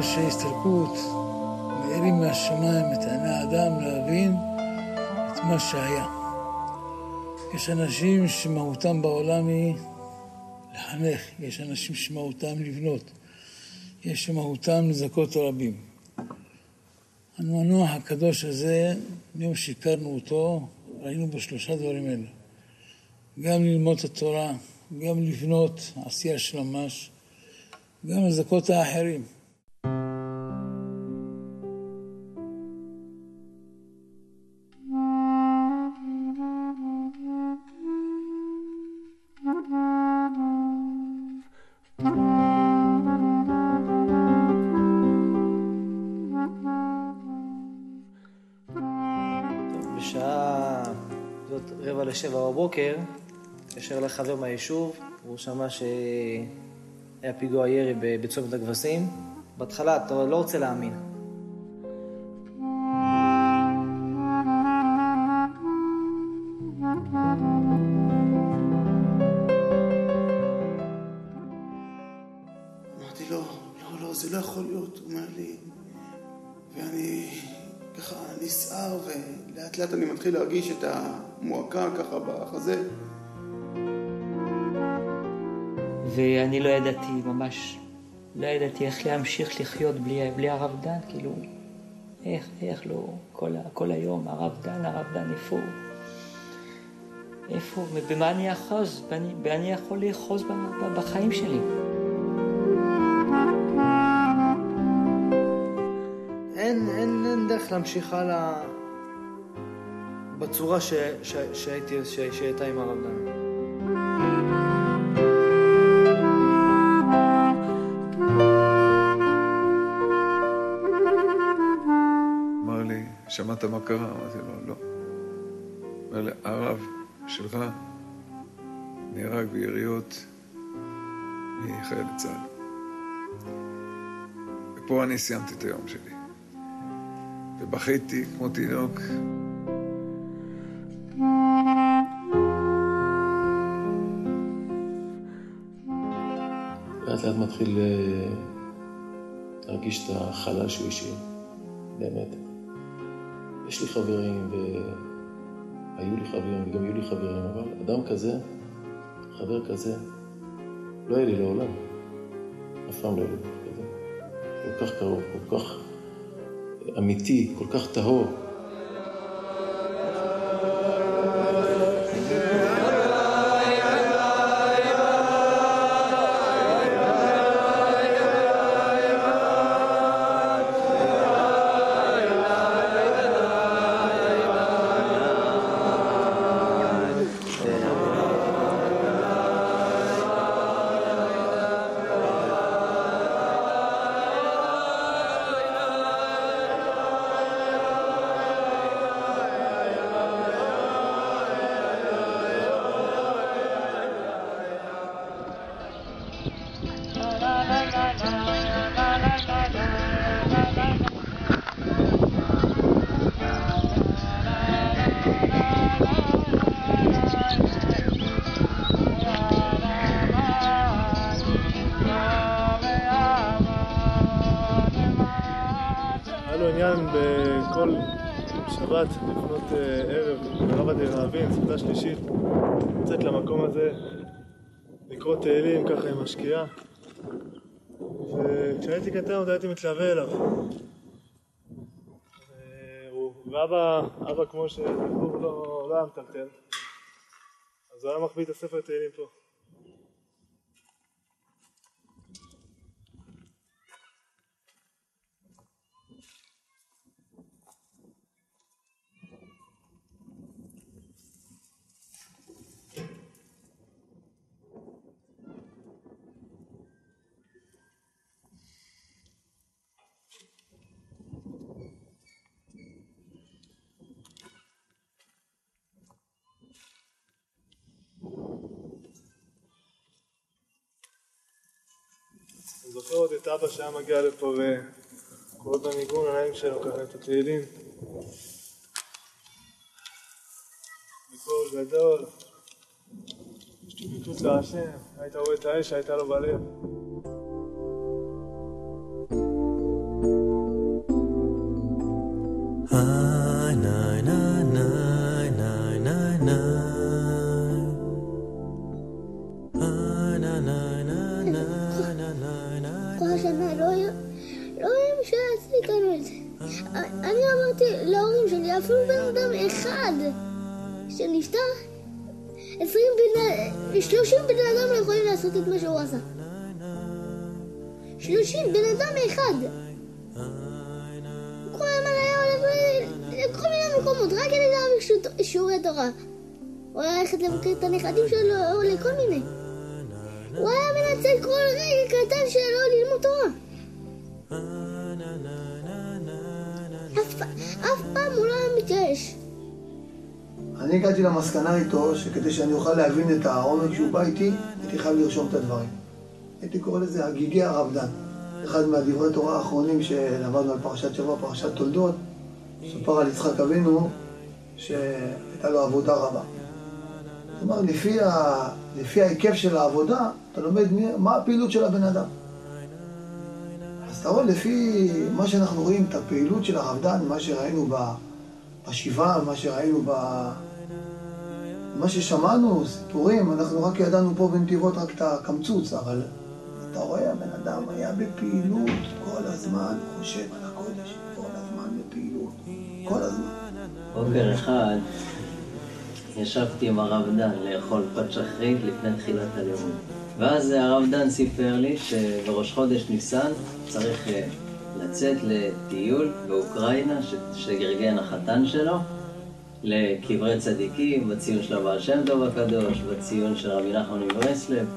שורש ההסתלקות, מאירים מהשמיים את עיני האדם להבין את מה שהיה. יש אנשים שמהותם בעולם היא לחנך, יש אנשים שמהותם לבנות, יש שמהותם לזכות רבים. המנוח הקדוש הזה, יום שהכרנו אותו, ראינו בו 3 דברים אלה. גם ללמוד את התורה, גם לבנות עשייה של ממש, גם לזכות האחרים. בשעה זאת 6:45 בבוקר, התקשר לחבר מהיישוב, הוא שמע שהיה פיגוע ירי בצומת הכבשים. בהתחלה אתה לא רוצה להאמין. אמרתי לו, לא, זה לא יכול להיות, הוא אומר לי, ואני ככה נסער, ולאט לאט אני מתחיל להרגיש את המועקה ככה בחזה. ואני לא ידעתי ממש, לא ידעתי איך להמשיך לחיות בלי הרב דן, כאילו, איך לא, כל היום, הרב דן, איפה, במה אני אחוז, ואני יכול לאחוז בחיים שלי. אין דרך להמשיך הלאה בצורה שהייתה עם הרב דן. אמר לי, שמעת מה קרה? אמרתי לו, לא. אמר לי, הרב שלך נהרג ביריות מחייל צה"ל. ופה אני סיימתי את היום שלי. ובכיתי כמו תינוק. לאט לאט מתחיל להרגיש את החלל שהוא השאיר, באמת. יש לי חברים, והיו לי חברים, וגם יהיו לי חברים, אבל אדם כזה, חבר כזה, לא היה לי לעולם. אף פעם לא היה לי כזה. כל כך קרוב, כל כך אמיתי, כל כך טהור. עניין בכל שבת לפנות ערב ברבא דרעבין, סעודה שלישית, לצאת למקום הזה, לקרוא תהילים ככה עם השקיעה. וכשהייתי קטן עוד הייתי מתלווה אליו. ואבא כמו שדיבור לא היה מטלטל, אז הוא היה מחביא את הספר תהילים פה. אני זוכר עוד את אבא שהיה מגיע לפה וקורא בניגון הנעים שלו ככה את התהילים בקול גדול, השתוקקות להשם, היית רואה את האש שהייתה לו בלב. כל השנה לא היה מי שיעשה איתנו את זה. אני אמרתי להורים שלי, אפילו בן אדם אחד שנפטר, 30 בן אדם לא יכולים לעשות את מה שהוא עשה. 30 בן אדם אחד. כל הזמן היה הולך לכל מיני מקומות, רק כדי להעביר שיעורי תורה. הוא היה ללכת לבקר את הנכדים שלו, או לכל מיני. הוא היה מנצל כל רגע קטן שלו ללמוד תורה. אף פעם הוא לא היה מתייאש. אני הגעתי למסקנה איתו שכדי שאני אוכל להבין את העומק שהוא בא איתי, הייתי חייב לרשום את הדברים. הייתי קורא לזה הגיגי הרבדן. אחד מהדברי תורה האחרונים שלמדנו על פרשת שבוע, פרשת תולדות, סופר על יצחק אבינו שהייתה לו עבודה רבה. זאת אומרת, לפי ההיקף של העבודה, אתה לומד מה הפעילות של הבן אדם. אז אתה רואה, לפי מה שאנחנו רואים, את הפעילות של הרבדן, מה שראינו בשבעה, מה שראינו מה ששמענו, סיפורים, אנחנו רק ידענו פה בנתיבות רק את הקמצוץ, אבל אתה רואה, הבן אדם היה בפעילות כל הזמן, חושב על הקודש, כל הזמן בפעילות, כל הזמן. בוקר אחד ישבתי עם הרב דן לאכול פת שחרית לפני תחילת הלימוד. ואז הרב דן סיפר לי שבראש חודש ניסן צריך לצאת לטיול באוקראינה שארגן החתן שלו, לקברי צדיקים, בציון של הבעל שם טוב הקדוש, בציון של רבי נחמן מברסלב.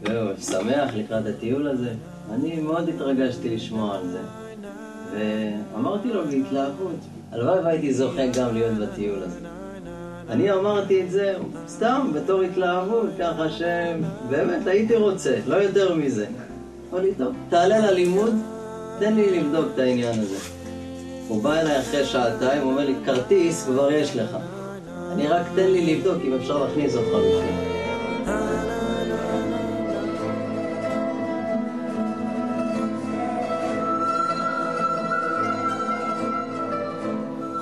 והוא שמח לקראת הטיול הזה. אני מאוד התרגשתי לשמוע על זה. ואמרתי לו בהתלהבות, הלוואי והייתי זוכה גם להיות בטיול הזה. אני אמרתי את זה סתם בתור התלהבות, ככה שבאמת הייתי רוצה, לא יותר מזה. אמר לי, טוב, תעלה ללימוד, תן לי לבדוק את העניין הזה. הוא בא אליי אחרי שעתיים, הוא אומר לי, כרטיס כבר יש לך. אני רק תן לי לבדוק אם אפשר להכניס אותך בפנים.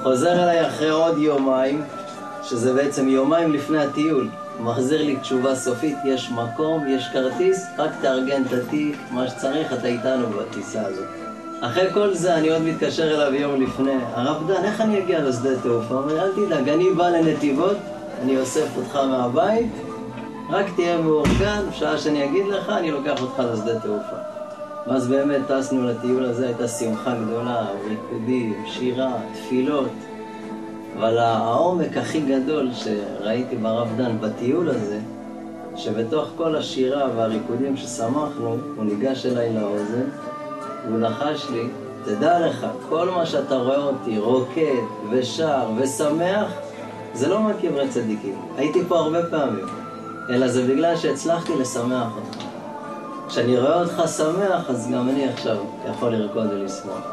חוזר אליי אחרי עוד יומיים, שזה בעצם יומיים לפני הטיול. הוא מחזיר לי תשובה סופית, יש מקום, יש כרטיס, רק תארגן את התיק, מה שצריך, אתה איתנו בטיסה הזאת. אחרי כל זה אני עוד מתקשר אליו יום לפני, הרב דן, איך אני אגיע לשדה תעופה? הוא אומר, אל תדאג, אני בא לנתיבות, אני אוסף אותך מהבית, רק תהיה מאורגן, שעה שאני אגיד לך, אני לוקח אותך לשדה תעופה. ואז באמת טסנו לטיול הזה, הייתה שמחה גדולה, ריקודים, שירה, תפילות. אבל העומק הכי גדול שראיתי ברב דן בטיול הזה, שבתוך כל השירה והריקודים ששמחנו, הוא ניגש אליי לאוזן, והוא לחש לי, תדע לך, כל מה שאתה רואה אותי רוקד ושר ושמח, זה לא מקברי צדיקים. הייתי פה הרבה פעמים, אלא זה בגלל שהצלחתי לשמח אותך. כשאני רואה אותך שמח, אז גם אני עכשיו יכול לרקוד ולשמוח.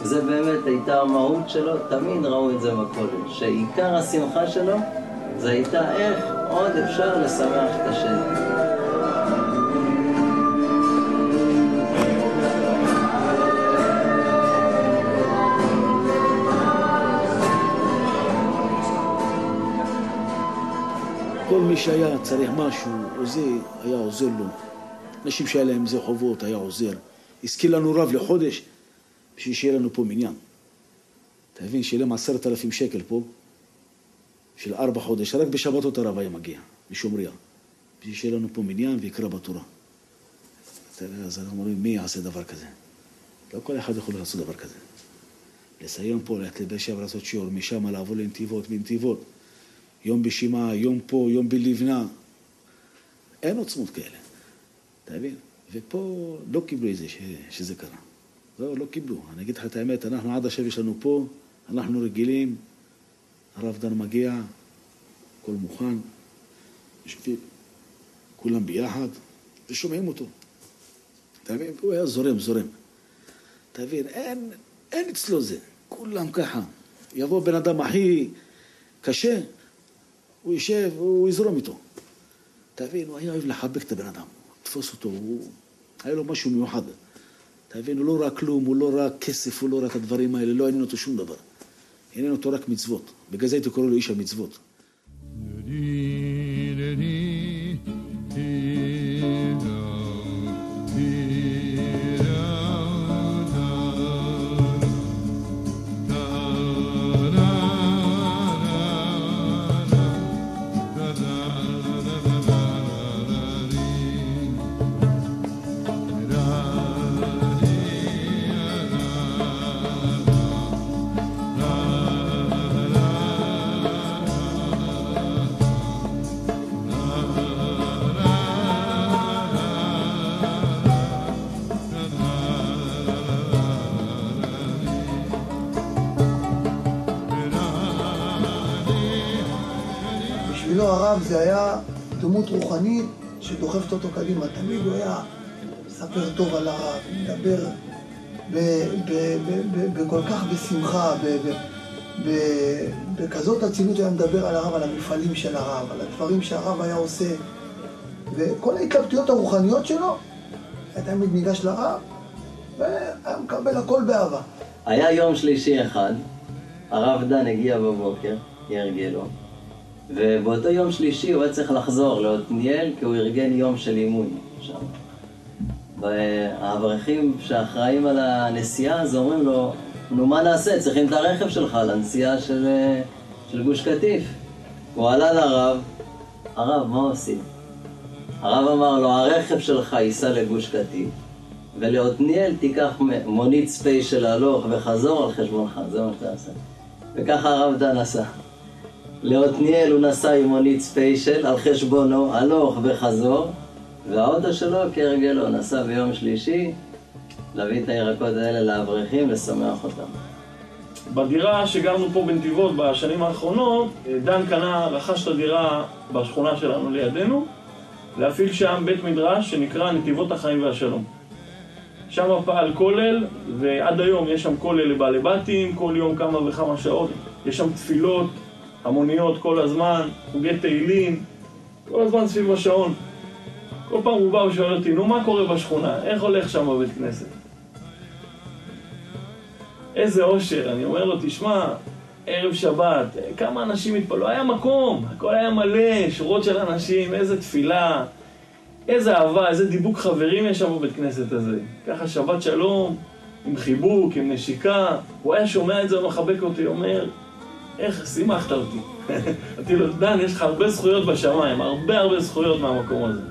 וזה באמת הייתה המהות שלו, תמיד ראו את זה בכולל, שעיקר השמחה שלו זה הייתה איך עוד אפשר לשמח את השני. כל מי שהיה צריך משהו, או זה היה עוזר לו. אנשים שהיה להם זה חובות, היה עוזר. הזכיר לנו רב לחודש, בשביל שיהיה לנו פה מניין. אתה מבין, שיהיה להם 10,000 שקל פה, של 4 חודש, רק בשבתות הרב היה מגיע, לשומריה. בשביל שיהיה לנו פה מניין ויקרא בתורה. אז אנחנו אומרים, מי יעשה דבר כזה? לא כל אחד יכול לעשות דבר כזה. לסיים פה, לבאר שבע לעשות שיעור, משם לעבור לנתיבות, בנתיבות. יום בשימה, יום פה, יום בלבנה. אין עוצמות כאלה. אתה מבין? ופה לא קיבלו את זה שזה קרה. לא קיבלו. אני אגיד לך את האמת, אנחנו עד עכשיו יש לנו פה, אנחנו רגילים, הרב דן מגיע, הכל מוכן, יושבים, כולם ביחד, ושומעים אותו. אתה מבין? הוא היה זורם. אתה מבין? אין אצלו זה. כולם ככה. יבוא בן אדם הכי קשה, הוא יישב, הוא יזרום איתו. אתה מבין? הוא היה אוהב לחבק את הבן אדם. תפוס אותו, היה לו משהו מיוחד. אתה מבין? הוא לא רק כלום, הוא לא רק כסף, הוא לא רק הדברים האלה, לא עניין אותו שום דבר. איננו תורת מצוות. בגלל זה הייתי קורא לו איש המצוות. בשבילו הרב זה היה דמות רוחנית שדוחפת אותו קדימה. תמיד הוא היה מספר טוב על הרב, מדבר בכל כך בשמחה, בכזאת אצילות היה מדבר על הרב, על המפעלים של הרב, על הדברים שהרב היה עושה. וכל ההתלבטויות הרוחניות שלו, היה תמיד ניגש לרב והיה מקבל הכל באהבה. היה יום שלישי אחד, הרב דן הגיע בבוקר, כהרגלו, ובאותו יום שלישי הוא היה צריך לחזור לעתניאל, כי הוא ארגן יום של אימון שם. והאברכים שאחראים על הנסיעה, אז אומרים לו, נו מה נעשה? צריכים את הרכב שלך לנסיעה של גוש קטיף. הוא עלה לרב, הרב, מה עושים? הרב אמר לו, הרכב שלך ייסע לגוש קטיף, ולעתניאל תיקח מונית ספיישל הלוך וחזור על חשבונך, זה מה שאתה עושה. וככה הרב דן עשה. לעתניאל הוא נסע עם מונית ספיישל על חשבונו, הלוך וחזור, והאוטו שלו כהרגלו נסע ביום שלישי להביא את הירקות האלה לאברכים, לשמח אותם. בדירה שגרנו פה בנתיבות בשנים האחרונות, דן רכש את הדירה בשכונה שלנו לידינו, להפעיל שם בית מדרש שנקרא נתיבות החיים והשלום. שם פעל כולל, ועד היום יש שם כולל לבעלי בתים, כל יום כמה וכמה שעות. יש שם תפילות המוניות כל הזמן, חוגי תהילים, כל הזמן סביב השעון. כל פעם הוא בא ושואל אותי, נו מה קורה בשכונה? איך הולך שם בבית כנסת? איזה אושר, אני אומר לו, תשמע, ערב שבת, כמה אנשים התפללו, היה מקום, הכל היה מלא, שורות של אנשים, איזה תפילה, איזה אהבה, איזה דיבוק חברים יש שם בבית כנסת הזה. ככה שבת שלום, עם חיבוק, עם נשיקה, הוא היה שומע את זה ומחבק אותי, אומר, איך שימחת אותי. אמרתי לו, דן, יש לך הרבה זכויות בשמיים, הרבה זכויות מהמקום הזה.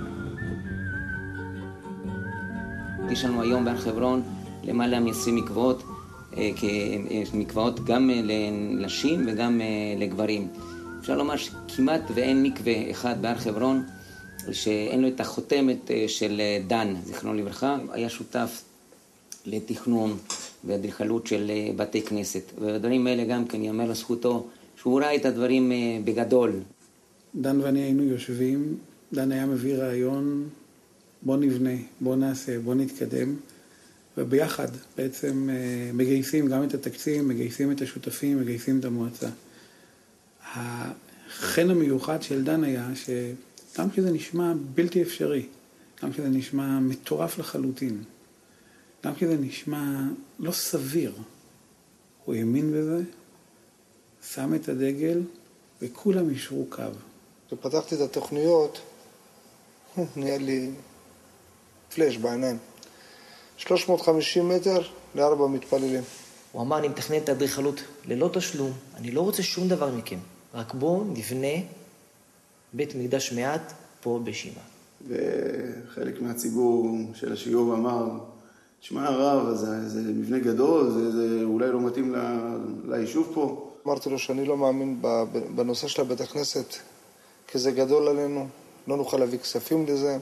יש לנו היום בהר חברון למעלה מ-20 מקוואות, מקוואות גם לנשים וגם לגברים. אפשר לומר שכמעט ואין מקווה אחד בהר חברון שאין לו את החותמת של דן, זיכרונו לברכה. היה שותף לתכנון והאדריכלות של בתי כנסת. והדברים האלה גם כן יאמר לזכותו שהוא ראה את הדברים בגדול. דן ואני היינו יושבים, דן היה מביא רעיון, בוא נבנה, בוא נעשה, בוא נתקדם, וביחד בעצם מגייסים גם את התקציב, מגייסים את השותפים, מגייסים את המועצה. החן המיוחד של דן היה שגם כשזה נשמע בלתי אפשרי, גם כשזה נשמע מטורף לחלוטין, גם כשזה נשמע לא סביר, הוא האמין בזה, שם את הדגל וכולם ישרו קו. כשפתחתי את התוכניות, נהיה לי פלאש בעיניים. 350 מטר ל4 מתפללים. הוא אמר, אני מתכנן את האדריכלות ללא תשלום, אני לא רוצה שום דבר מכם, רק בואו נבנה בית מקדש מעט פה בשימה. וחלק מהציבור של השיעור אמר, תשמע הרב, זה מבנה גדול, זה אולי לא מתאים ליישוב פה. אמרתי לו שאני לא מאמין בנושא של בית הכנסת, כי זה גדול עלינו, לא נוכל להביא כספים לזה,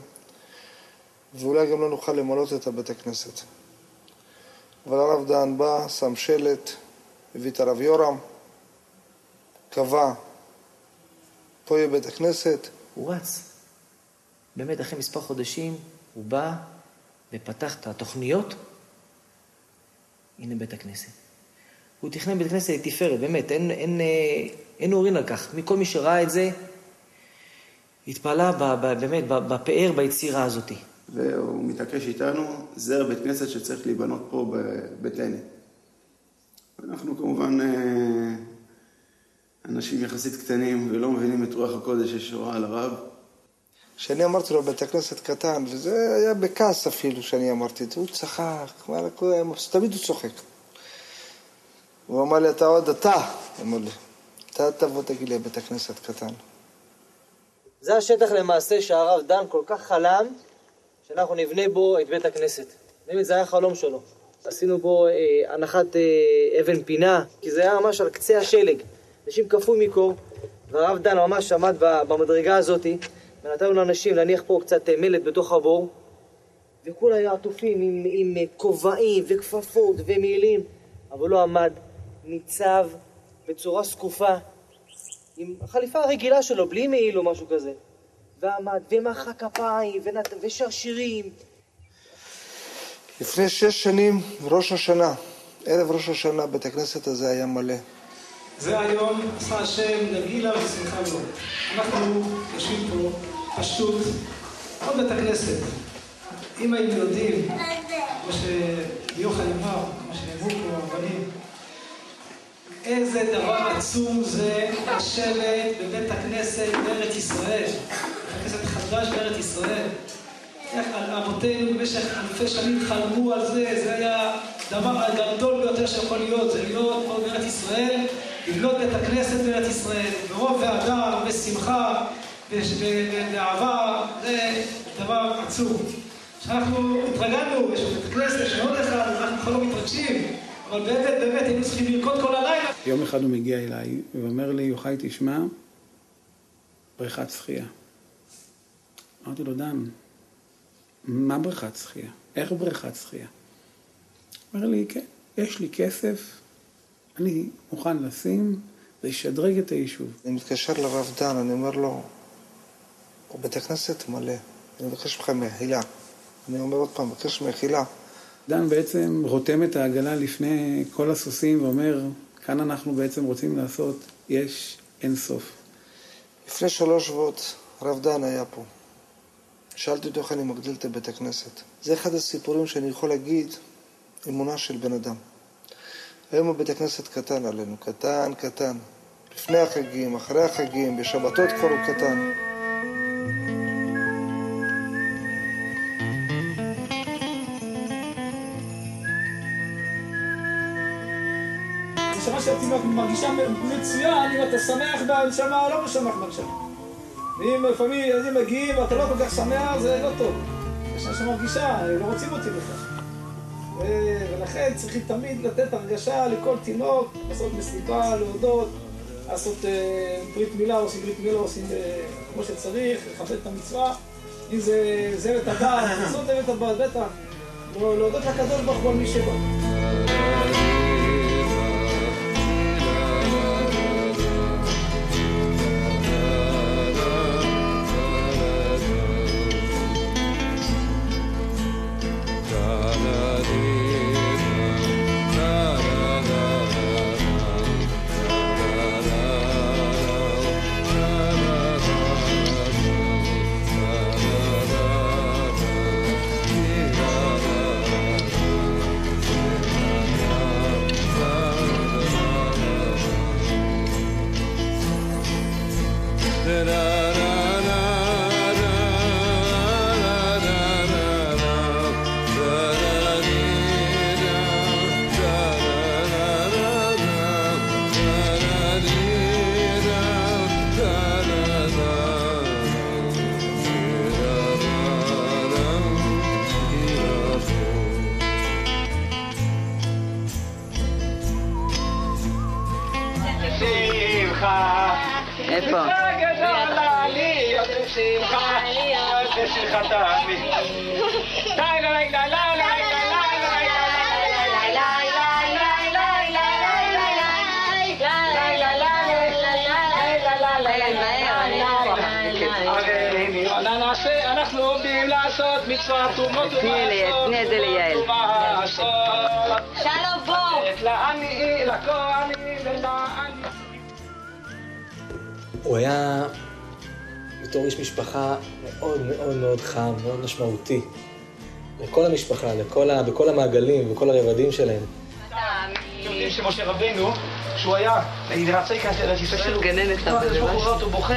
ואולי גם לא נוכל למלות את הבית הכנסת. אבל הרב דן בא, שם שלט, הביא את הרב יורם, קבע, פה יהיה בית הכנסת. הוא רץ. באמת, אחרי מספר חודשים, הוא בא ופתח את התוכניות. הנה בית הכנסת. הוא תכנן בית הכנסת לתפארת, באמת, אין עוררין על כך. מכל מי שראה את זה, התפעלה באמת בפאר ביצירה הזאת. והוא מתעקש איתנו, זה בית כנסת שצריך להיבנות פה בטנא. אנחנו כמובן אנשים יחסית קטנים ולא מבינים את רוח הקודש ששורה על הרב. כשאני אמרתי לו בית הכנסת קטן, וזה היה בכעס אפילו שאני אמרתי את זה, הוא צחק, תמיד הוא צוחק. הוא אמר לי, אתה עוד אמר לי, אתה תבוא תגיד לי בית הכנסת קטן. זה השטח למעשה שהרב דן כל כך חלם, שאנחנו נבנה בו את בית הכנסת. באמת זה היה חלום שלו. עשינו בו הנחת אבן פינה, כי זה היה ממש על קצה השלג. אנשים קפוא מקור, והרב דן ממש עמד במדרגה הזאת, ונתנו לאנשים להניח פה קצת מלט בתוך הבור, וכולם היו עטופים עם כובעים וכפפות ומעילים, אבל לא עמד, ניצב בצורה סקופה, עם החליפה הרגילה שלו, בלי מעיל או משהו כזה, ועמד ומחא כפיים ושרשירים. לפני 6 שנים, ראש השנה, ערב ראש השנה, בית הכנסת הזה היה מלא. זה היום עשה השם נגילה ושמחה לו. אנחנו יושבים פה, פשוט, עוד בית הכנסת. אם היינו יודעים, כמו שיוחנן אמר, כמו שנאמרו פה הבנים, איזה דבר עצום זה לשבת בבית הכנסת בארץ ישראל. בית הכנסת חדש בארץ ישראל. איך אבותינו במשך אלפי שנים חלמו על זה, זה היה הדבר הגדול ביותר שיכול להיות, זה להיות פה בארץ ישראל, לבנות בית הכנסת בארץ ישראל, ברוב והדר, בשמחה, באהבה, זה דבר עצום. כשאנחנו התרגלנו, יש בית הכנסת, יש עוד אחד, אנחנו כבר לא מתרגשים, אבל באמת היינו צריכים לרקוד כל הלילה. יום אחד הוא מגיע אליי ואומר לי, יוחאי תשמע, בריכת שחייה. אמרתי לו, דן, מה בריכת שחייה? איך בריכת שחייה? אומר לי, כן, יש לי כסף, אני מוכן לשים, וישדרג את היישוב. אני מתקשר לרב דן, אני אומר לו, הוא בית הכנסת מלא, אני מבקש ממך מחילה. אני אומר עוד פעם, מבקש מחילה. דן בעצם רותם את העגלה לפני כל הסוסים ואומר, כאן אנחנו בעצם רוצים לעשות, יש אין סוף. לפני 3 שבועות, רב דן היה פה. שאלתי אותו איך אני מגדיל את בית הכנסת. זה אחד הסיפורים שאני יכול להגיד, אמונה של בן אדם. היום הבית הכנסת קטן עלינו, קטן. לפני החגים, אחרי החגים, בשבתות כבר הוא קטן. נשמה שהתינוק מרגישה מצוין, אם אתה שמח בנשמה או לא משמח בנשמה. ואם לפעמים ילדים מגיעים ואתה לא כל כך שמח, זה לא טוב. יש אנשים מרגישה, לא רוצים אותי בכך. ולכן צריכים תמיד לתת הרגשה לכל תינוק, לעשות מסיבה, להודות, לעשות ברית מילה, עושים ברית מילה, עושים כמו שצריך, לכבד את המצווה. אם זה זבת הבת, לעשות זבת הבת, בטח. להודות לקדוש ברוך הוא על מי שבא. איפה? אנחנו עומדים לעשות מצוות ומות תני את זה ליעל. שלום בוא! לעני, לכהני ולעני. הוא היה בתור איש משפחה מאוד מאוד מאוד חם, מאוד משמעותי. לכל המשפחה, בכל המעגלים, בכל הרבדים שלהם. שמשה רבנו, שהוא היה, רצה להיכנס לארץ ישראל, הוא גנן את הבחורות, הוא בוכה.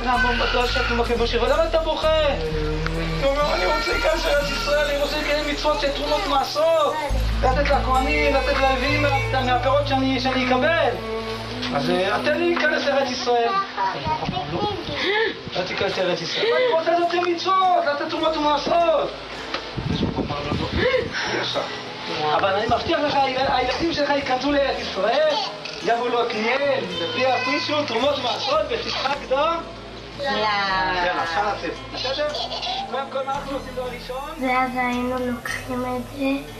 למה אתה בוכה? הוא אומר, אני רוצה להיכנס לארץ ישראל, אני רוצה לקיים מצוות של תרומות מעשרות, לתת לכהנים, לתת ללוויים מהפירות שאני אקבל. אז תן לי להיכנס לארץ ישראל. לא תיכנס לארץ ישראל. אני רוצה לתת מצוות, לתת תרומות ומעשרות. אבל אני מבטיח לך, הילדים שלך ייכנסו לארץ ישראל, יבואו לו קניאל, ויפרישו תרומות ומעשרות ותשחק דם. יאללה, אפשר לצאת. בסדר? קודם כל אנחנו עושים לו ראשון. ואז היינו לוקחים את זה,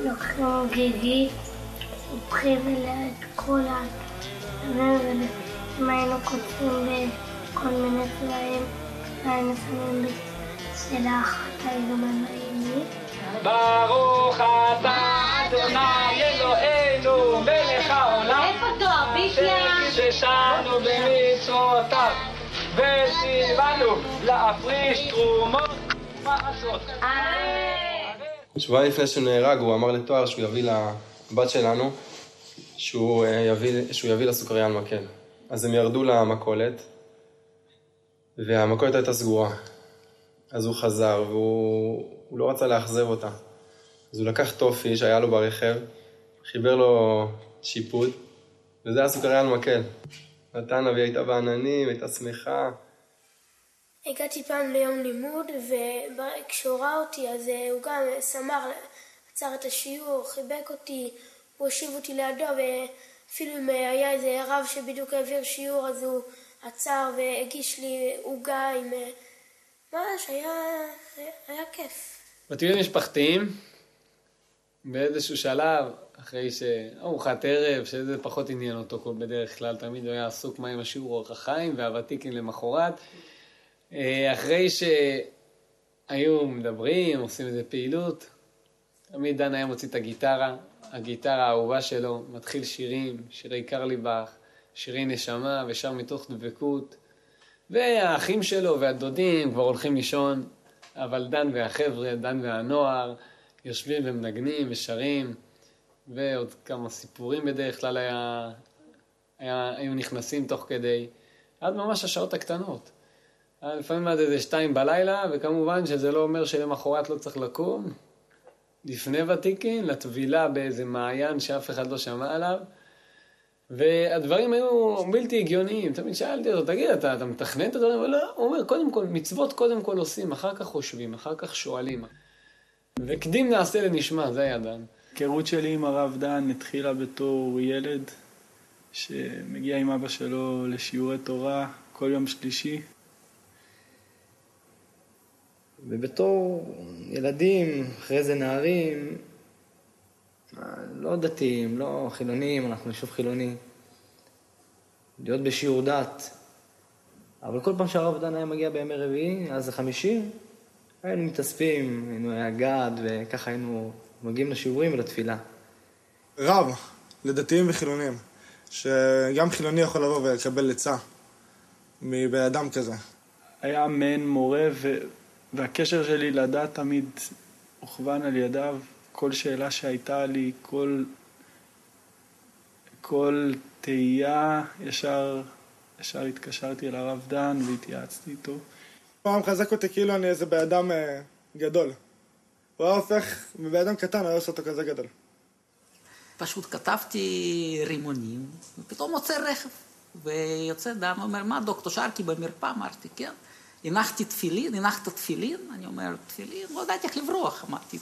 לוקחים גיגית, הופכים אליה את כל הדברים, ואם היינו כותבים בכל מיני צבעים, היינו שמים בשאלה אחת היינו ממיינים. ברוך אתה אדוני אלוהינו מלך העולם איפה תואר? בישיה? ששנו במצוותיו וציוונו להפריש תרומות ומעשרות. שבועיים לפני שהוא נהרג הוא אמר לתואר שהוא יביא לבת שלנו שהוא יביא לסוכריה על מקל. אז הם ירדו למכולת והמכולת הייתה סגורה. אז הוא חזר והוא לא רצה לאכזב אותה. אז הוא לקח טופי שהיה לו ברכב, חיבר לו שיפוד, וזה היה סוכריה על מקל. נתן והיא הייתה בעננים, הייתה שמחה. הגעתי פעם ליום לימוד, וכשהוא ראה אותי אז הוא גם שמח, עצר את השיעור, חיבק אותי, הוא הושיב אותי לידו, ואפילו אם היה איזה רב שבדיוק העביר שיעור אז הוא עצר והגיש לי עוגה עם... ממש, היה כיף. בטיולים משפחתיים, באיזשהו שלב, אחרי שארוחת ערב, שזה פחות עניין אותו בדרך כלל, תמיד הוא היה עסוק מה עם השיעור אורח החיים, והוותיקים למחרת. אחרי שהיו מדברים, עושים איזו פעילות, תמיד דן היה מוציא את הגיטרה האהובה שלו, מתחיל שירים, שירי קרליבך, שירי נשמה, ושר מתוך דבקות. והאחים שלו והדודים כבר הולכים לישון, אבל דן והחבר'ה, דן והנוער, יושבים ומנגנים ושרים, ועוד כמה סיפורים בדרך כלל היו נכנסים תוך כדי, עד ממש השעות הקטנות. לפעמים עד איזה 2 בלילה, וכמובן שזה לא אומר שלמחרת לא צריך לקום, לפני ותיקין, לטבילה באיזה מעיין שאף אחד לא שמע עליו, והדברים היו בלתי הגיוניים. תמיד שאלתי אותו, תגיד, אתה מתכנן את הדברים? אבל לא, הוא אומר, קודם כל, מצוות קודם כל עושים, אחר כך חושבים, אחר כך שואלים. וקדים נעשה לנשמע, זה היה דן. היכרות שלי עם הרב דן התחילה בתור ילד, שמגיע עם אבא שלו לשיעורי תורה כל יום שלישי. ובתור ילדים, אחרי זה נערים, לא דתיים, לא חילונים, אנחנו שוב חילונים, להיות בשיעור דת. אבל כל פעם שהרב דן היה מגיע בימי רביעי, אז זה 50, היינו מתאספים, היינו היה גד, וככה היינו מגיעים לשיעורים ולתפילה. רב, לדתיים וחילונים, שגם חילוני יכול לבוא ולקבל עצה מבן אדם כזה. היה מעין מורה, והקשר שלי לדת תמיד הוכוון על ידיו. כל שאלה שהייתה לי, כל תהייה, ישר התקשרתי אל הרב דן והתייעצתי איתו. פעם חזק אותי כאילו אני איזה בן אדם גדול. הוא היה הופך מבן אדם קטן, הוא היה עושה אותו כזה גדול. פשוט כתבתי רימונים, ופתאום מוצא רכב, ויוצא דן, אומר, מה דוקטור שרקי במרפאה? אמרתי, כן. הנחת תפילין, אני אומר, תפילין, לא יודעת איך לברוח, אמרתי,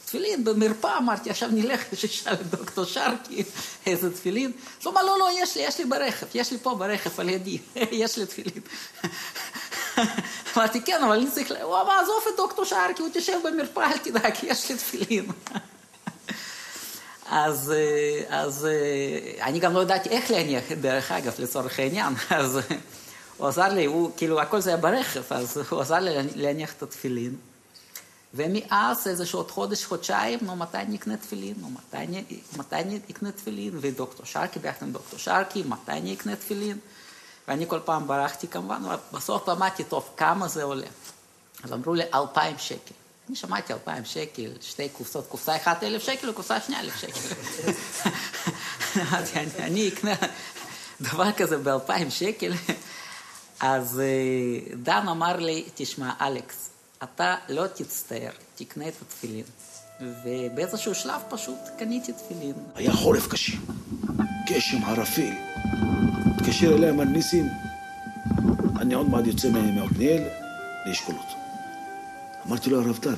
תפילין במרפאה, אמרתי, עכשיו נלך ששאל דוקטור שרקי, איזה תפילין. הוא אמר, לא, יש לי ברכב, יש לי פה ברכב על ידי, יש לי תפילין. אמרתי, כן, אבל אני צריך, הוא אמר, עזוב את דוקטור שרקי, הוא תשב במרפאה, אל תדאג, יש לי תפילין. אז אני גם לא ידעתי איך להניח, דרך אגב, לצורך העניין, אז הוא עזר לי, כאילו הכל זה היה ברכב, אז הוא עזר לי להניח את התפילין. ומאז איזשהו עוד חודש-חודשיים, מתי אני אקנה תפילין? מתי אני אקנה תפילין? ודוקטור שרקי, ביחד עם דוקטור שרקי, מתי אני אקנה תפילין? ואני כל פעם ברחתי כמובן, ובסוף אמרתי, טוב, כמה זה עולה? אז אמרו לי, 2,000 שקל. אני שמעתי 2,000 שקל, 2 קופסאות, קופסה 1,000 שקל וקופסה 2,000 שקל. אני אקנה דבר כזה ב2,000 שקל. אז דן אמר לי, תשמע, אלכס, אתה לא תצטער, תקנה את התפילין. ובאיזשהו שלב פשוט קניתי תפילין. היה חורף קשה, גשם ערפל. התקשר אליי אמר ניסים, אני עוד מעט יוצא מעתניאל לאשכולות. אמרתי לו, הרב דן,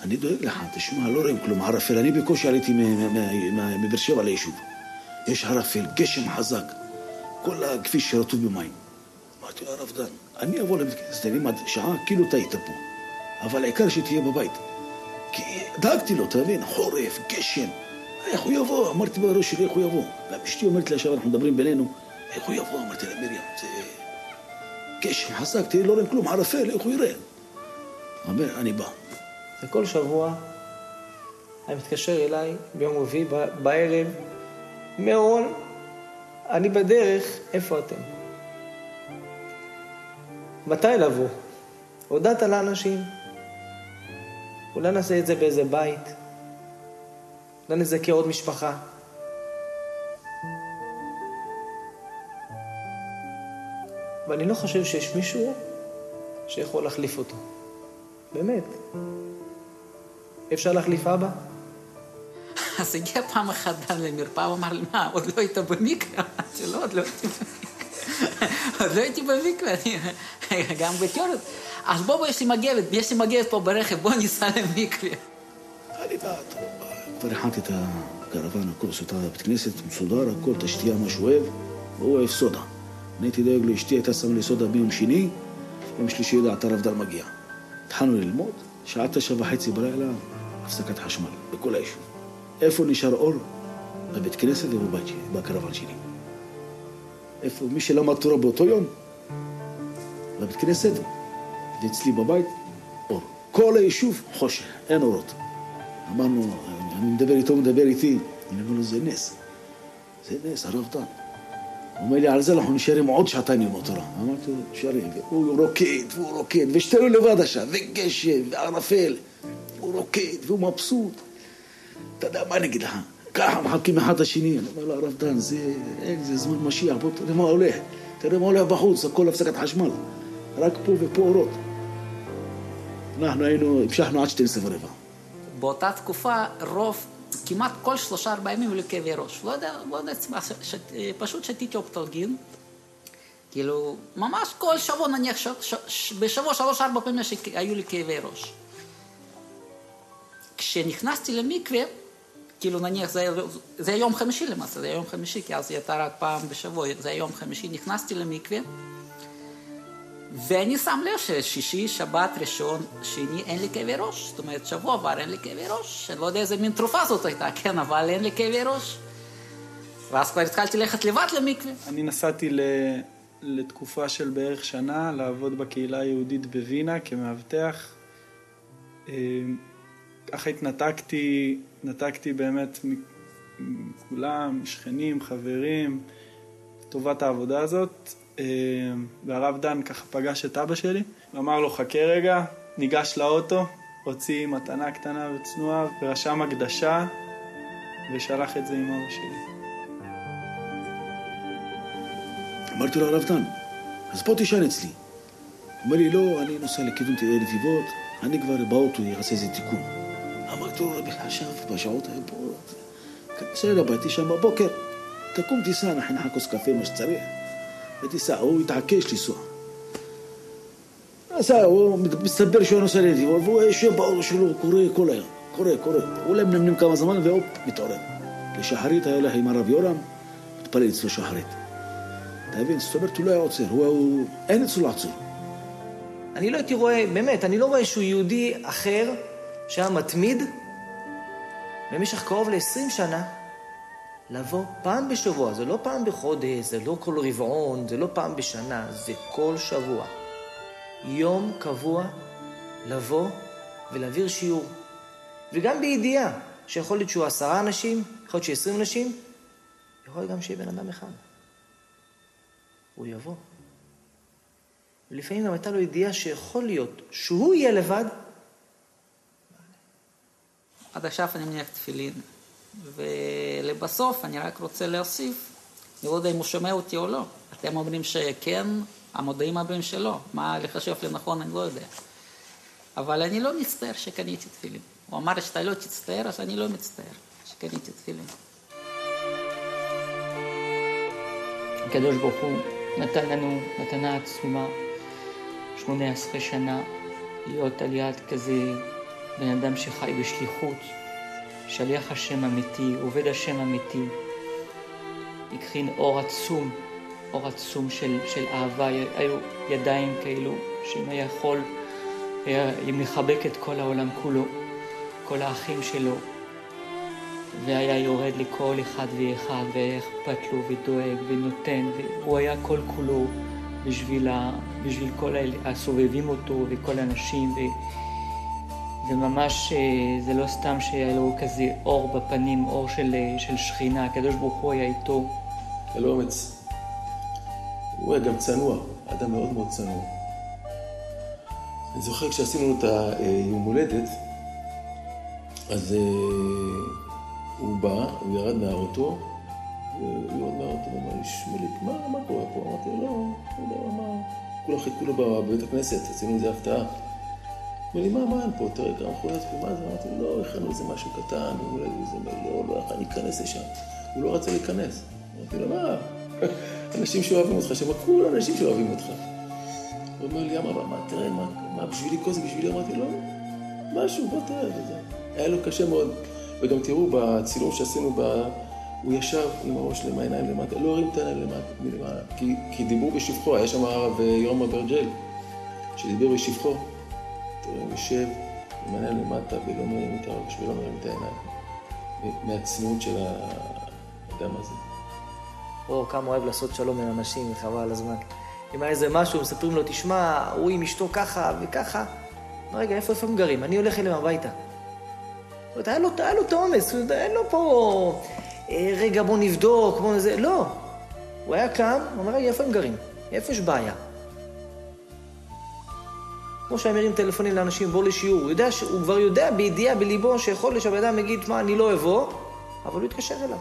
אני דואג לך, תשמע, לא רואים כלום, ערפל. אני בקושי עליתי מבאר שבע ליישוב. יש ערפל, גשם חזק, כל הכביש רטוב במים. אמרתי לו, הרב דן, אני אבוא לבית עד שעה, כאילו אתה היית פה. אבל העיקר שתהיה בבית. כי דאגתי לו, אתה מבין, חורף, גשם. איך הוא יבוא? אמרתי בראש שלי, איך הוא יבוא? גם אשתי אומרת לי, עכשיו אנחנו מדברים בינינו, איך הוא יבוא? אמרתי לה, מרים, זה גשם חזק, תראי, לא רואים כלום, ערפל, איך הוא יראה? אומר, אני בא. וכל שבוע, אני מתקשר אליי ביום רביעי בערב, מירון, אני בדרך, איפה אתם? מתי לבוא? הודעת לאנשים? אולי נעשה את זה באיזה בית? אולי נזכה עוד משפחה? ואני לא חושב שיש מישהו שיכול להחליף אותו. באמת. אפשר להחליף אבא? אז הגיע פעם אחת דן למרפאה, הוא אמר לי, מה, עוד לא היית במקווה? אמרתי לו, עוד לא הייתי במקווה. עוד לא הייתי במקווה, אני גם בתיאוריות. אז בוא, יש לי מגבת פה ברכב, בוא ניסע למקווה. אני בעד, כבר הכנתי את הקרוון, הכל עושה את הבית כנסת, מסודר, הכל, תשתייה, מה שהוא אוהב, והוא אוהב סודה. אני הייתי דואג לו, אשתי הייתה שמה לי סודה ביום שני, ביום שלישי ידעת הרב דן מגיע. התחלנו ללמוד, שעה 9:30 בלילה, הפסקת חשמל, בכל היישוב. איפה נשאר אור? בבית כנסת ובבית שלי, בקרוון שלי. איפה? מי שלמד תורה באותו יום? בבית כנסת, ואצלי בבית, אור. כל היישוב חושך, אין אורות. אמרנו, אני מדבר איתו, מדבר איתי. אני אומר לו, זה נס. זה נס, הרב דן. הוא אומר לי, על זה אנחנו נשארים עוד שעתיים ללמוד תורה. אמרתי לו, נשארים, והוא רוקד, ושתינו לבד עכשיו, וגשם, וערפל. הוא רוקד, והוא מבסוט. אתה יודע מה אני אגיד לך? ככה מחכים אחד השני. אני אומר לו, הרב דן, זה זמן משיח, בוא תראה מה הולך. תראה מה הולך בחוץ, הכל הפסקת חשמל. רק פה ופה אורות. אנחנו המשכנו עד 12:15. באותה תקופה, כמעט כל 3-4 ימים היו כאבי ראש. לא יודע, פשוט שתיתי אופטלגין. כאילו, ממש כל שבוע, נניח, בשבוע 3-4 פעמים היו לי כאבי ראש. כשנכנסתי למקווה, כאילו נניח, זה יום חמישי למעשה, זה יום חמישי, כי אז הייתה רק פעם בשבוע, זה יום חמישי, נכנסתי למקווה, ואני שם לב ששישי, שבת, ראשון, שני, אין לי כאבי ראש. זאת אומרת, שבוע עבר, אין לי כאבי ראש. אני לא יודע איזה מין תרופה זאת הייתה, כן, אבל אין לי כאבי ראש. ואז כבר התחלתי ללכת לבד למקווה. אני נסעתי לתקופה של בערך שנה, לעבוד בקהילה היהודית בווינה כמאבטח. ככה התנתקתי באמת מכולם, שכנים, חברים, לטובת העבודה הזאת. והרב דן ככה פגש את אבא שלי, ואמר לו, חכה רגע, ניגש לאוטו, הוציא מתנה קטנה וצנועה, ורשם הקדשה, ושלח את זה עם אבא שלי. אמרתי לו, הרב דן, אז פה תישן אצלי. הוא אומר לי, לא, אני נוסע לכיוון נתיבות, אני כבר באוטו יעשה איזה תיקון. אמרתי לו, רבי חשב, בשעות היה פה, בסדר, באתי שם בבוקר, תקום תיסע, נכין כוס קפה, מה שצריך. ותיסע, הוא התעקש לנסוע. הוא מסתבר שהוא נוסע לנתיבות, והוא יושב באוטו שלו, קורא כל היום, קורא. אולי מנמנים כמה זמן, והוא מתעורר. לשחרית היה הולך עם הרב יורם, מתפלל אצלו שחרית. אתה מבין, זאת אומרת, הוא לא היה עוצר, אין אצלו לעצור. אני לא הייתי רואה, באמת, אני לא רואה שהוא יהודי אחר, שהיה מתמיד, במשך קרוב ל-20 שנה, לבוא פעם בשבוע, זה לא פעם בחודש, זה לא כל רבעון, זה לא פעם בשנה, זה כל שבוע. יום קבוע לבוא ולהעביר שיעור. וגם בידיעה שיכול להיות שהוא 10 אנשים, יכול להיות שהוא 20 אנשים, יכול להיות גם שיהיה בן אדם אחד. הוא יבוא. ולפעמים גם הייתה לו ידיעה שיכול להיות שהוא יהיה לבד, עד עכשיו אני מניח תפילין. ולבסוף אני רק רוצה להוסיף, אני לא יודע אם הוא שומע אותי או לא. אתם אומרים שכן, המודעים הבאים שלו. מה לחשב לנכון אני לא יודע. אבל אני לא מצטער שקניתי תפילין. הוא אמר שאתה לא תצטער, אז אני לא מצטער שקניתי תפילין. הקדוש ברוך הוא נתן לנו מתנה עצומה, 18 שנה, להיות על יד כזה בן אדם שחי בשליחות, שליח השם אמיתי, עובד השם אמיתי, הקרין אור עצום של אהבה. היו ידיים כאלו שאם היה יכול, היה מחבק את כל העולם כולו, כל האחים שלו, והיה יורד לכל אחד ואחד, והיה אכפת לו ודואג ונותן, והוא היה כל כולו בשביל כל הסובבים אותו וכל האנשים, וממש זה לא סתם שהיה לו כזה אור בפנים, אור של שכינה. הקדוש ברוך הוא היה איתו. היה לו אומץ. הוא היה גם צנוע, אדם מאוד מאוד צנוע. אני זוכר כשעשינו את היום הולדת, אז הוא בא, הוא ירד מהאוטו, ואמר לי, שמוליק, מה קורה פה? אמרתי לו, לא, מה? כולם חיכו לו בבית הכנסת, עשינו איזה הפתעה. אמר לי, מה אין פה? תראה, גם חולת פה, מה זה? אמרתי לו, לא, הכנו איזה משהו קטן, לא יכול להיכנס לשם. הוא לא רצה להיכנס. אמרתי לו, מה? אנשים שאוהבים אותך, שמה כולם אנשים שאוהבים אותך. הוא אומר לי, מה, תראה, מה, בשבילי כוס, בשבילי? אמרתי לו, משהו, בוא תראה, וזה. היה לו קשה מאוד. וגם תראו, בצילום שעשינו, הוא ישב עם הראש למה עיניים למטה, לא הרים את העיניים מלמעלה, כי דיברו בשבחו. היה שם הרב יורם אברג'ל, שדיבר בשבחו. תראה, הוא יושב עם העיניים למטה, ולא מרים את הראש, ולא מרים את העיניים. מהצניעות של האדם הזה. כמה אוהב לעשות שלום עם אנשים, חבל על הזמן. אם היה איזה משהו, מספרים לו, תשמע, הוא עם אשתו ככה וככה. רגע, איפה הם גרים? אני הולך אליהם הביתה. היה לו את האומץ, אין לו פה, רגע בוא נבדוק, בוא נזה, לא. הוא היה קם, הוא אומר, רגע, איפה הם גרים? איפה יש בעיה? כמו שהם מרים טלפונים לאנשים, בוא לשיעור, הוא כבר יודע בידיעה, בליבו, שיכול להיות שהבן אדם יגיד, מה, אני לא אבוא, אבל הוא יתקשר אליו.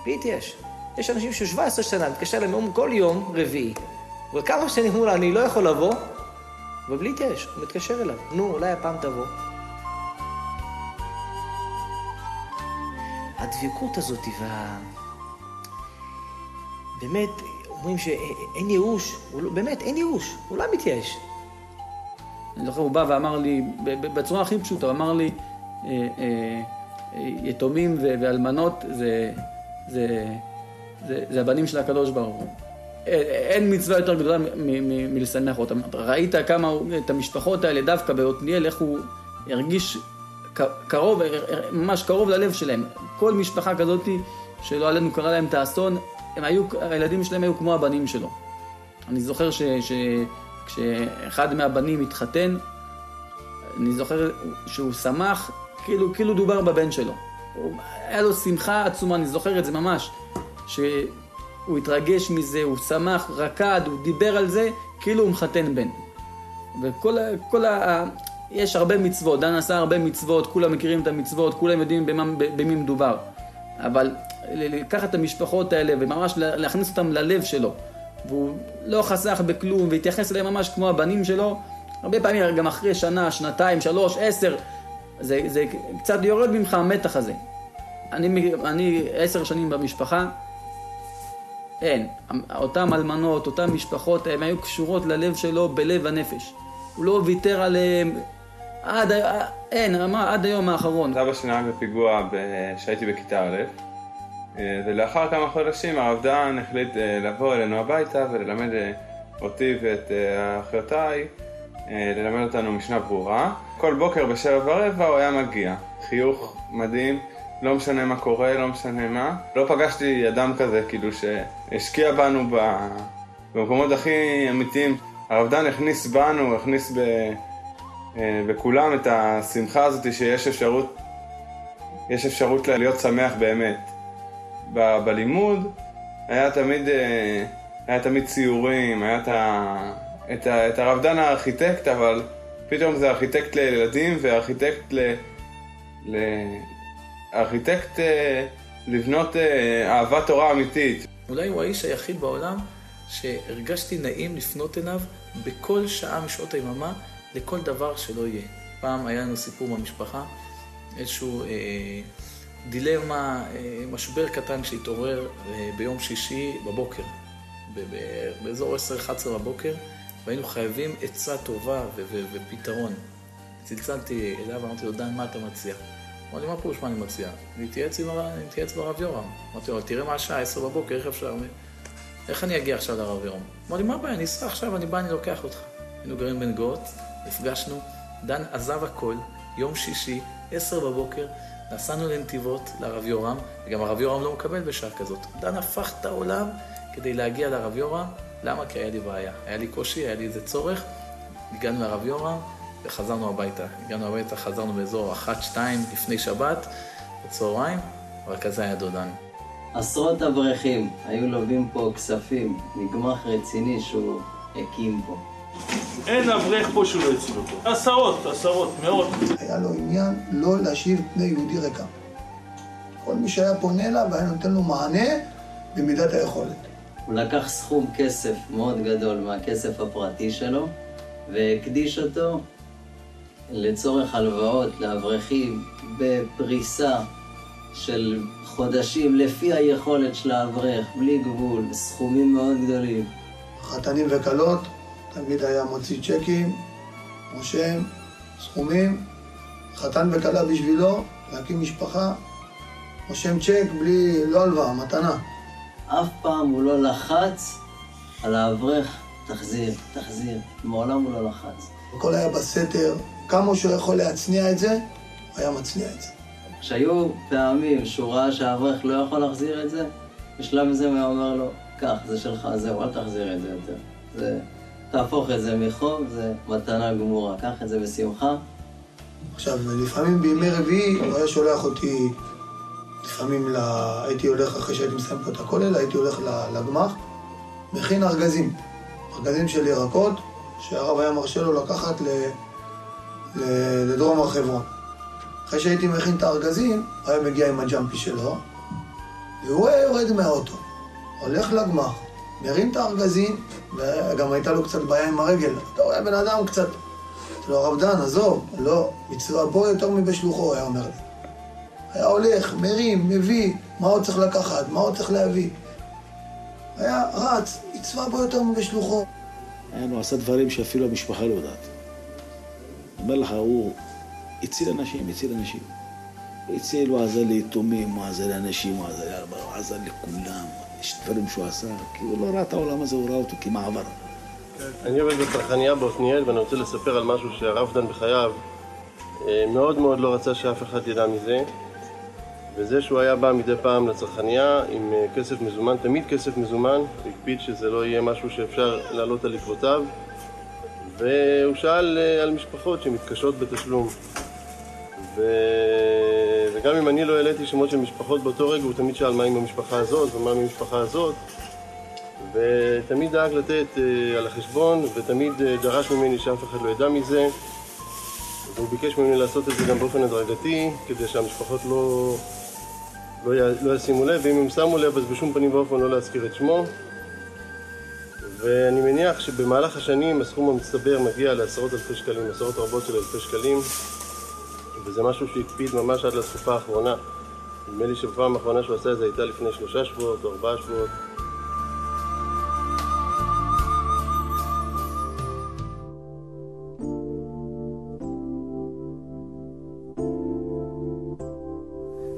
בהתייש. יש אנשים ש17 שנה, מתקשר להם כל יום רביעי, וכמה שנים אמרו לה, אני לא יכול לבוא, ובלי תייש, הוא מתקשר אליו. נו, אולי הפעם תבוא. הדבקות הזאת, באמת, אומרים שאין ייאוש, באמת, אין ייאוש, הוא לא מתייאש. אני זוכר, הוא בא ואמר לי, בצורה הכי פשוטה, הוא אמר לי, יתומים ואלמנות זה הבנים של הקדוש ברוך הוא. אין מצווה יותר גדולה מלשמח אותם. ראית כמה את המשפחות האלה דווקא בעתניאל, איך הוא הרגיש קרוב, ממש קרוב ללב שלהם. כל משפחה כזאת שלא עלינו קרא להם את האסון, הילדים שלהם היו כמו הבנים שלו. אני זוכר כשאחד מהבנים התחתן, אני זוכר שהוא שמח, כאילו דובר בבן שלו. היה לו שמחה עצומה, אני זוכר את זה ממש, שהוא התרגש מזה, הוא שמח, רקד, הוא דיבר על זה, כאילו הוא מחתן בן. יש הרבה מצוות, דן עשה הרבה מצוות, כולם מכירים את המצוות, כולם יודעים במי מדובר. אבל לקחת את המשפחות האלה וממש להכניס אותם ללב שלו, והוא לא חסך בכלום והתייחס אליהם ממש כמו הבנים שלו, הרבה פעמים גם אחרי שנה, שנתיים, 3, 10, זה קצת יורד ממך המתח הזה. אני 10 שנים במשפחה, אין. אותם אלמנות, אותם משפחות, הן היו קשורות ללב שלו בלב הנפש. הוא לא ויתר עליהם עד היום האחרון. אבא שלי נהג בפיגוע שהייתי בכיתה א', ולאחר כמה חודשים הרב דן החליט לבוא אלינו הביתה וללמד אותי ואת אחיותיי, ללמד אותנו משנה ברורה. כל בוקר ב7:15 הוא היה מגיע, חיוך מדהים, לא משנה מה קורה, לא משנה מה. לא פגשתי אדם כזה כאילו שהשקיע בנו במקומות הכי אמיתיים. הרב דן הכניס בנו, הכניס בכולם את השמחה הזאת שיש אפשרות להיות שמח באמת. בלימוד היה תמיד ציורים, היה את הרב דן הארכיטקט, אבל פתאום זה ארכיטקט לילדים וארכיטקט ארכיטקט לבנות אהבת תורה אמיתית. אולי הוא האיש היחיד בעולם שהרגשתי נעים לפנות אליו בכל שעה משעות היממה לכל דבר שלא יהיה. פעם היה לנו סיפור במשפחה, איזשהו דילמה, משבר קטן שהתעורר ביום שישי בבוקר, באזור 10-11 בבוקר, והיינו חייבים עצה טובה ופתרון. צלצלתי אליו ואמרתי לו, דן, מה אתה מציע? אמר לי, מה פירוש מה אני מציע? להתייעץ ברב יורם. אמרתי לו, תראה מה השעה, 10 בבוקר, איך אפשר? איך אני אגיע עכשיו לרב יורם? אמר לי, מה הבעיה? אני אסע עכשיו, אני בא, אני לוקח אותך. היינו גרים בן גאות, נפגשנו, דן עזב הכל, יום שישי, 10 בבוקר, נסענו לנתיבות לרב יורם, וגם הרב יורם לא מקבל בשעה כזאת. דן הפך את העולם כדי להגיע לרב יורם. למה? כי היה לי בעיה. היה לי קושי, היה לי איזה צורך. הגענו לרב יורם וחזרנו הביתה. הגענו הביתה, חזרנו באזור 1-2 לפני שבת, בצהריים, אבל כזה היה דודן. עשרות אברכים היו לובים פה כספים, מגמח רציני שהוא הקים פה. אין אברך פה שהוא לא הציל אותו. עשרות, מאות. היה לו עניין לא להשיב פני יהודי ריקה. כל מי שהיה פונה אליו והיה נותן לו מענה במידת היכולת. הוא לקח סכום כסף מאוד גדול מהכסף הפרטי שלו והקדיש אותו לצורך הלוואות לאברכים בפריסה של חודשים לפי היכולת של האברך, בלי גבול, סכומים מאוד גדולים. חתנים וקלות, תמיד היה מוציא צ'קים, רושם, סכומים, חתן וקלה בשבילו, להקים משפחה, רושם צ'ק בלי, לא הלוואה, מתנה. אף פעם הוא לא לחץ על האברך, תחזיר. מעולם הוא לא לחץ. הכל היה בסתר, כמה שהוא יכול להצניע את זה, היה מצניע את זה. כשהיו פעמים שהוא ראה שהאברך לא יכול להחזיר את זה, בשלב הזה הוא אומר לו, קח, זה שלך, זהו, אל תחזיר את זה יותר. תהפוך את זה מחוב, זה מתנה גמורה, קח את זה בשמחה. עכשיו, לפעמים בימי רביעי הוא היה שולח אותי, לפעמים הייתי הולך אחרי שהייתי מסיים פה את הכולל, הייתי הולך לגמח, מכין ארגזים של ירקות, שהרב היה מרשה לו לקחת לדרום הר חברון. אחרי שהייתי מכין את הארגזים, הוא היה מגיע עם הג'אמפי שלו, והוא היה יורד מהאוטו, הולך לגמח, מרים את הארגזים, וגם הייתה לו קצת בעיה עם הרגל. אתה רואה בן אדם קצת, לא הרב דן, עזוב, לא, מצווה בו יותר מבשלוחו, הוא היה אומר לי. היה הולך, מרים, מביא, מה עוד צריך לקחת, מה עוד צריך להביא. היה רץ, מצווה בו יותר מבשלוחו. הוא עשה דברים שאפילו המשפחה לא יודעת. אומר לך, הוא הציל אנשים. הציל, הוא עזר ליתומים, הוא עזר לאנשים, הוא עזר לכולם. יש דברים שהוא עשה, כי הוא לא ראה את העולם הזה, הוא ראה אותו כמעבר. אני עובד בצרכניה בעתניאל, ואני רוצה לספר על משהו שהרב דן בחייו מאוד מאוד לא רצה שאף אחד ידע מזה, וזה שהוא היה בא מדי פעם לצרכניה עם כסף מזומן, תמיד כסף מזומן, והקפיד שזה לא יהיה משהו שאפשר לעלות על עקבותיו, והוא שאל על משפחות שמתקשות בתשלום. וגם אם אני לא העליתי שמות של משפחות באותו רגע, הוא תמיד שאל מה עם המשפחה הזאת ומה עם המשפחה הזאת, ותמיד דאג לתת על החשבון, ותמיד דרש ממני שאף אחד לא ידע מזה, והוא ביקש ממני לעשות את זה גם באופן הדרגתי, כדי שהמשפחות לא ישימו לב, ואם הם שמו לב אז בשום פנים ואופן לא להזכיר את שמו. ואני מניח שבמהלך השנים הסכום המצטבר מגיע לעשרות אלפי שקלים, עשרות רבות של אלפי שקלים, וזה משהו שהקפיד ממש עד לתקופה האחרונה. נדמה לי שבפעם האחרונה שהוא עשה את זה הייתה לפני 3 שבועות או 4 שבועות.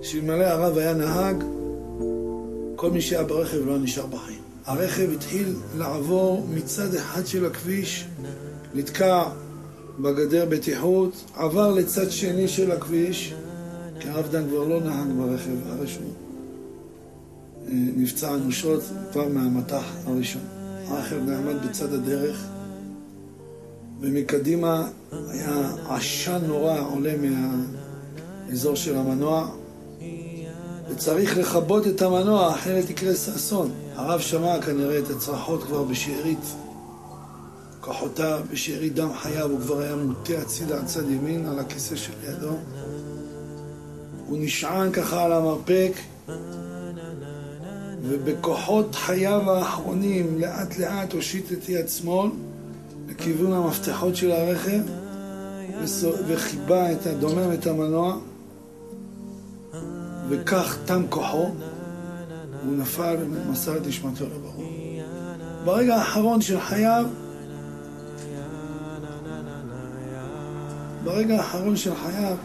שאלמלא הרב היה נהג, כל מי שהיה ברכב לא נשאר בחיים. הרכב התחיל לעבור מצד אחד של הכביש, נתקע בגדר בטיחות, עבר לצד שני של הכביש, כי הרב דן כבר לא נהג ברכב, הרי שהוא נפצע אנושות כבר מהמטח הראשון. הרכב נעמד בצד הדרך, ומקדימה היה עשן נורא עולה מהאזור של המנוע, וצריך לכבות את המנוע, אחרת יקרה אסון. הרב שמע כנראה את הצרחות כבר בשארית כוחותיו, בשארית דם חייו, הוא כבר היה מוטה הצידה על צד ימין על הכיסא של ידו. הוא נשען ככה על המרפק, ובכוחות חייו האחרונים לאט לאט הושיט את יד שמאל לכיוון המפתחות של הרכב וחיבה את הדומם את המנוע, וכך תם כוחו, הוא נפל ומסר את נשמתו לברוך. ברגע האחרון של חייו,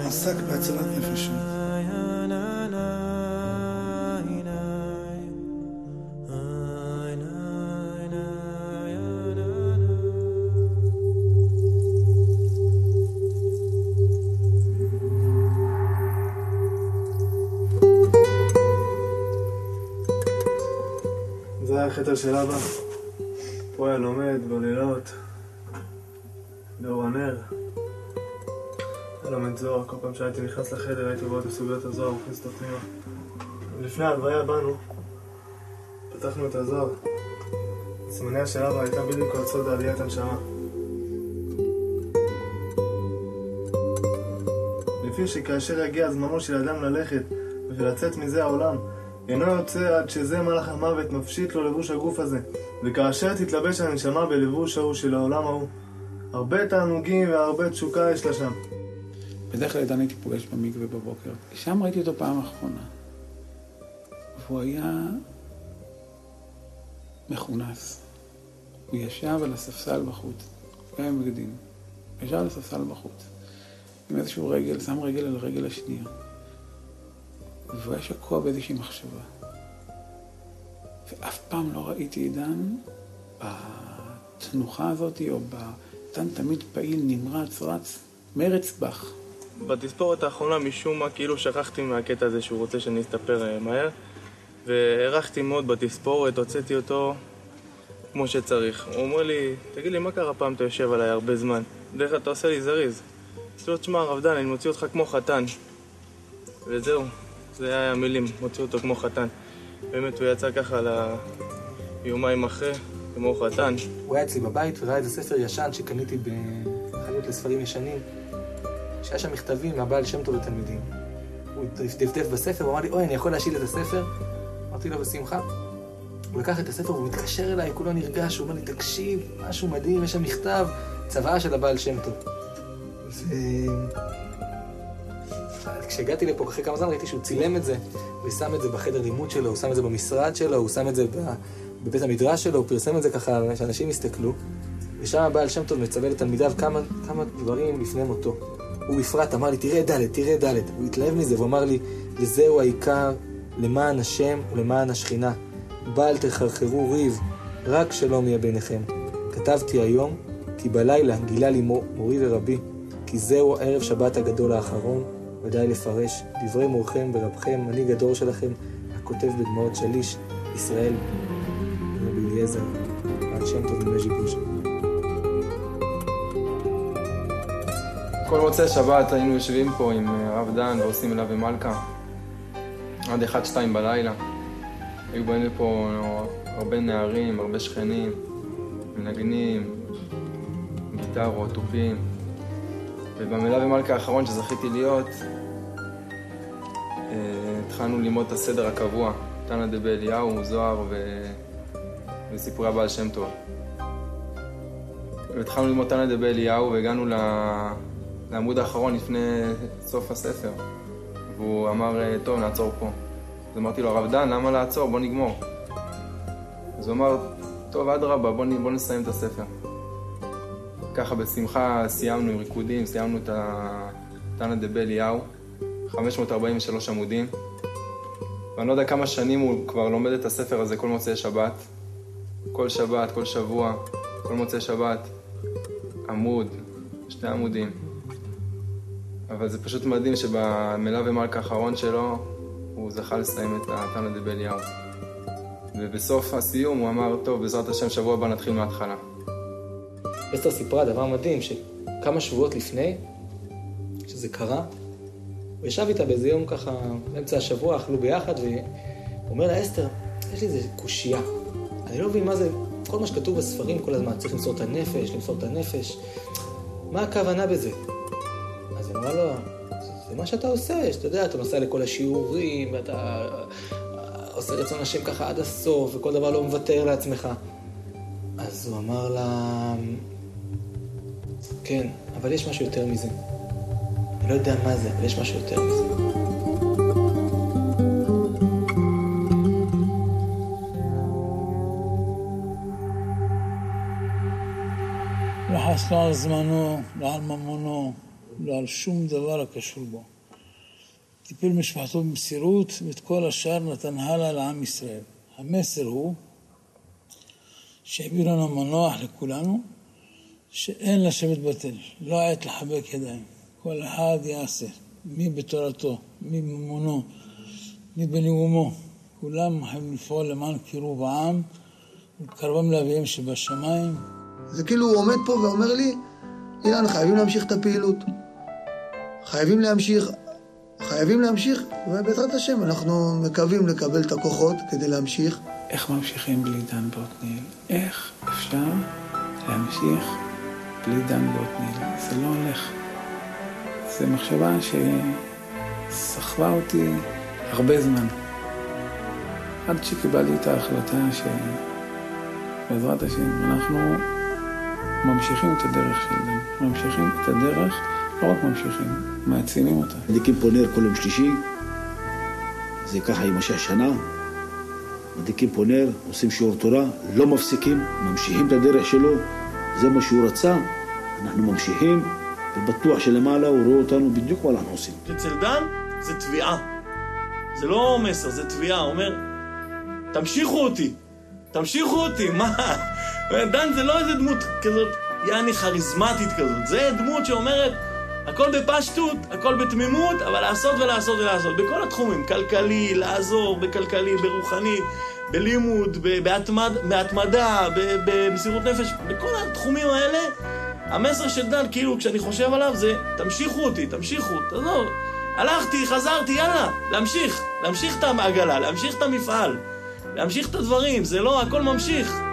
עסק בהצלת נפשות. זה היה החטא של אבא. הוא היה לומד בלילות, באור הנר. היה לומד זוהר, כל פעם שהייתי נכנס לחדר הייתי רואה את סוגיות הזוהר, הוא הכניס אותו פנימה. ולפני ההלוויה באנו, פתחנו את הזוהר. סימניה של אבא הייתה בדיוק על סוד עליית הנשמה. לפי שכאשר יגיע זמנו של אדם ללכת ולצאת מזה העולם, אינו יוצא עד שזה מלאך המוות מפשיט לו לבוש הגוף הזה, וכאשר תתלבש הנשמה בלבוש ההוא של העולם ההוא, הרבה תענוגים והרבה תשוקה יש לה שם. בדרך כלל עדיין הייתי פוגש במקווה בבוקר. שם ראיתי אותו פעם האחרונה. והוא היה מכונס. הוא ישב על הספסל בחוץ. הוא היה עם בגדים. ישב על הספסל בחוץ. עם איזשהו רגל, שם רגל על הרגל השנייה. והוא היה שקוע באיזושהי מחשבה. ואף פעם לא ראיתי עידן בתנוחה הזאת, או עידן תמיד פעיל, נמרץ, רץ, מרץ בך. בתספורת האחרונה משום מה כאילו שכחתי מהקטע הזה שהוא רוצה שאני אסתפר מהר, והערכתי מאוד בתספורת, הוצאתי אותו כמו שצריך. הוא אומר לי, תגיד לי, מה קרה פעם אתה יושב עליי הרבה זמן? דרך כלל אתה עושה לי זריז. אז לא, תשמע הרב דן, אני מוציא אותך כמו חתן. וזהו, זה היה המילים, מוציא אותו כמו חתן. באמת הוא יצא ככה ליומיים אחרי, כמו חתן. הוא היה אצלי בבית וראה איזה ספר ישן שקניתי בחנות לספרים ישנים, שהיה שם מכתבים מהבעל שם טוב לתלמידים. הוא דפדף בספר, הוא אמר לי, אוי, אני יכול להשאיל את הספר? אמרתי לו, בשמחה. הוא לקח את הספר והוא מתקשר אליי, כולו נרגש, הוא אומר לי, תקשיב, משהו מדהים, יש שם מכתב, צוואה של הבעל שם טוב. כשהגעתי לפה אחרי כמה זמן ראיתי שהוא צילם את זה, ושם את זה בחדר לימוד שלו, הוא שם את זה במשרד שלו, הוא שם את זה בבית המדרש שלו, הוא פרסם את זה ככה שאנשים יסתכלו, ושם הבעל שם טוב מצווה לתלמידיו כמה דברים לפני מותו. הוא בפרט אמר לי, תראה ד', הוא התלהב מזה, והוא אמר לי, לזהו העיקר, למען השם ולמען השכינה. בל תחרחרו ריב, רק שלום יהיה ביניכם. כתבתי היום, כי בלילה גילה לי מורי ורבי, כי זהו ערב שבת הגדול האחרון, ודאי לפרש, דברי מורכם ורבכם, מנהיג הדור שלכם, הכותב בדמעות שליש, ישראל, רבי אליעזר, בעל שם טוב ממז'יבוז'. כל מוצאי שבת היינו יושבים פה עם הרב דן ועושים אליו ומלכה עד 1-2 בלילה. היו באים לפה הרבה נערים, הרבה שכנים, מנגנים, גיטרות, טופים. ובמילה ומלכה האחרון שזכיתי להיות, התחלנו ללמוד את הסדר הקבוע, תנא דבאליהו, זוהר וסיפורי הבעל שם טוב. והתחלנו ללמוד תנא דבאליהו והגענו לעמוד האחרון לפני סוף הספר. והוא אמר, טוב, נעצור פה. אז אמרתי לו, הרב דן, למה לעצור? בוא נגמור. אז הוא אמר, טוב, אדרבה, בוא נסיים את הספר. ככה בשמחה סיימנו עם ריקודים, סיימנו את תנא דבאליהו, 543 עמודים. ואני לא יודע כמה שנים הוא כבר לומד את הספר הזה כל מוצאי שבת. כל שבת, כל שבוע, כל מוצאי שבת. עמוד, 2 עמודים. אבל זה פשוט מדהים שבמילה ומלכה האחרון שלו הוא זכה לסיים את תנא דבאליהו. ובסוף הסיום הוא אמר, טוב, בעזרת השם שבוע הבא נתחיל מההתחלה. אסתר סיפרה דבר מדהים, שכמה שבועות לפני שזה קרה, הוא ישב איתה באיזה יום ככה, באמצע השבוע, אכלו ביחד, והוא אומר לה, אסתר, יש לי איזה קושייה. אני לא מבין מה זה, כל מה שכתוב בספרים כל הזמן, צריך למסור את הנפש, מה הכוונה בזה? אז היא אמרה לו, זה מה שאתה עושה, שאתה יודע, אתה נוסע לכל השיעורים, ואתה עושה רצון השם ככה עד הסוף, וכל דבר לא מוותר לעצמך. אז הוא אמר לה, כן, אבל יש משהו יותר מזה. אני לא יודע מה זה, אבל יש משהו יותר מזה. לא חס לא על זמנו, לא על ממונו, לא על שום דבר הקשור בו. טיפל משפחתו במסירות, ואת כל השאר נתן הלאה לעם ישראל. המסר הוא שהביא לנו מנוח לכולנו, שאין לשבת בטל, לא עת לחבק ידיים. כל אחד יעשה, מי בתורתו, מי בממונו, מי בנאומו. כולם חייבים לפעול למען קירוב העם, ולקרבם לאביהם שבשמיים. זה כאילו הוא עומד פה ואומר לי, אילן, חייבים להמשיך את הפעילות. חייבים להמשיך, ובעזרת השם אנחנו מקווים לקבל את הכוחות כדי להמשיך. איך ממשיכים בלי דן בעתניאל? איך אפשר להמשיך בלי דן בעתניאל? זה לא הולך. זו מחשבה שסחבה אותי הרבה זמן. עד שקיבלתי את ההחלטה שבעזרת השם אנחנו ממשיכים את הדרך של דן. ממשיכים את הדרך, לא רק ממשיכים, מעצימים אותה. מדליקים פה נר כל יום שלישי, זה ככה יימשך שנה. מדליקים פה נר, עושים שיעור תורה, לא מפסיקים, ממשיכים את הדרך שלו, זה מה שהוא רצה, אנחנו ממשיכים, ובטוח שלמעלה הוא רואה אותנו בדיוק מה אנחנו עושים. אצל דן זה תביעה, זה לא מסר, זה תביעה, הוא אומר, תמשיכו אותי, מה? דן זה לא איזה דמות כזאת, יעני כריזמטית כזאת, זה דמות שאומרת, הכל בפשטות, הכל בתמימות, אבל לעשות ולעשות ולעשות, בכל התחומים, כלכלי, לעזור, בכלכלי, ברוחני, בלימוד, בהתמדה, במסירות נפש, בכל התחומים האלה, המסר של דן, כאילו, כשאני חושב עליו, זה, תמשיכו, תעזור, הלכתי, חזרתי, יאללה, להמשיך את העגלה, להמשיך את המפעל, להמשיך את הדברים, זה לא, הכל ממשיך.